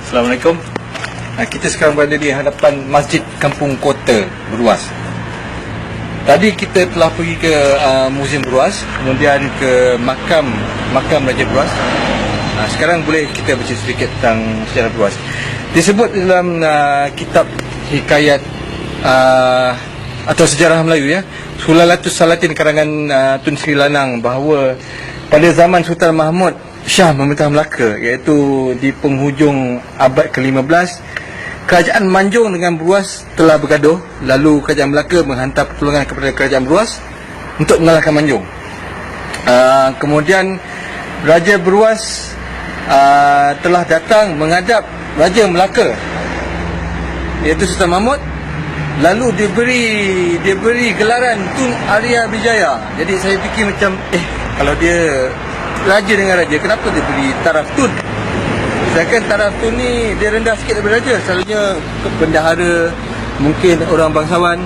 Assalamualaikum. Kita sekarang berada di hadapan Masjid Kampung Kota Beruas. Tadi kita telah pergi ke Museum Beruas, kemudian ke makam Raja Beruas. Sekarang boleh kita baca sedikit tentang sejarah Beruas. Disebut dalam kitab hikayat atau sejarah Melayu, ya, Sulalatus Salatin karangan Tun Sri Lanang, bahawa pada zaman Sultan Mahmud Shah memerintah Melaka, iaitu di penghujung abad ke-15, Kerajaan Manjung dengan Beruas telah bergaduh. Lalu Kerajaan Melaka menghantar pertolongan kepada Kerajaan Beruas untuk mengalahkan Manjung. Kemudian Raja Beruas telah datang menghadap Raja Melaka, iaitu Sultan Mahmud. Lalu diberi gelaran Tun Arya Wijaya. Jadi saya fikir macam, kalau dia raja dengan raja, kenapa dia beri taraf Tun? Sedangkan taraf Tun ni dia rendah sikit daripada raja. Selalunya bendahara, mungkin orang bangsawan.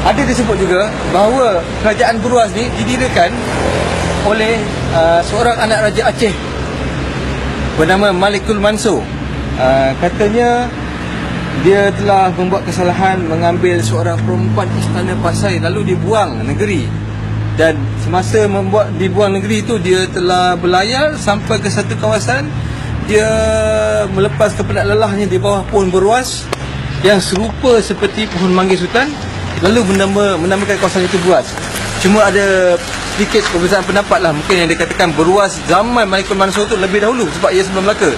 Ada disebut juga bahawa Kerajaan Beruas ni didirikan oleh seorang anak Raja Aceh bernama Malikul Mansur. Katanya dia telah membuat kesalahan mengambil seorang perempuan istana Pasai, lalu dibuang negeri. Dan semasa dibuang negeri itu, dia telah berlayar sampai ke satu kawasan. Dia melepas kepenat lelahnya di bawah pohon beruas yang serupa seperti pohon manggis hutan, lalu menamakan kawasan itu Beruas. Cuma ada sedikit perbezaan pendapat lah. Mungkin yang dikatakan Beruas zaman Malikul Mansur tu lebih dahulu, sebab ia sebelum Melaka.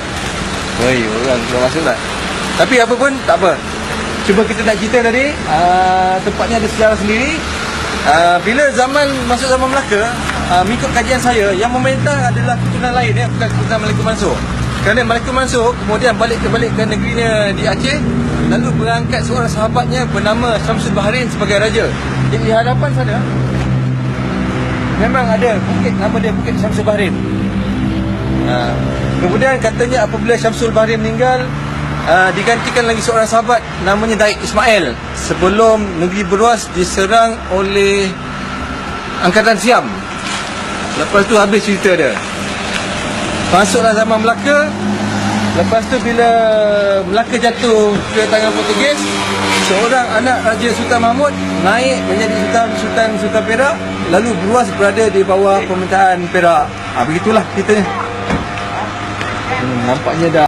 Orang belum masuk lah. Tapi apa pun tak apa. Cuma kita nak cerita tadi, tempatnya ada sejarah sendiri. Bila masuk zaman Melaka, mengikut kajian saya, yang memerintah adalah keturunan lain, bukan keturunan Malikul Mansur. Kerana Malikul Mansur kemudian balik ke negerinya di Aceh, lalu berangkat seorang sahabatnya bernama Syamsul Bahrain sebagai raja. Jadi di hadapan sana memang ada bukit, nama dia Bukit Syamsul Bahrain. Kemudian katanya apabila Syamsul Bahrain meninggal, digantikan lagi seorang sahabat namanya Daik Ismail, sebelum negeri Beruas diserang oleh Angkatan Siam. Lepas tu habis cerita dia. Masuklah zaman Melaka. Lepas tu bila Melaka jatuh ke tangan Portugis, seorang anak Raja Sultan Mahmud naik menjadi Sultan Perak. Lalu Beruas berada di bawah pemerintahan Perak. Begitulah ceritanya. Nampaknya dah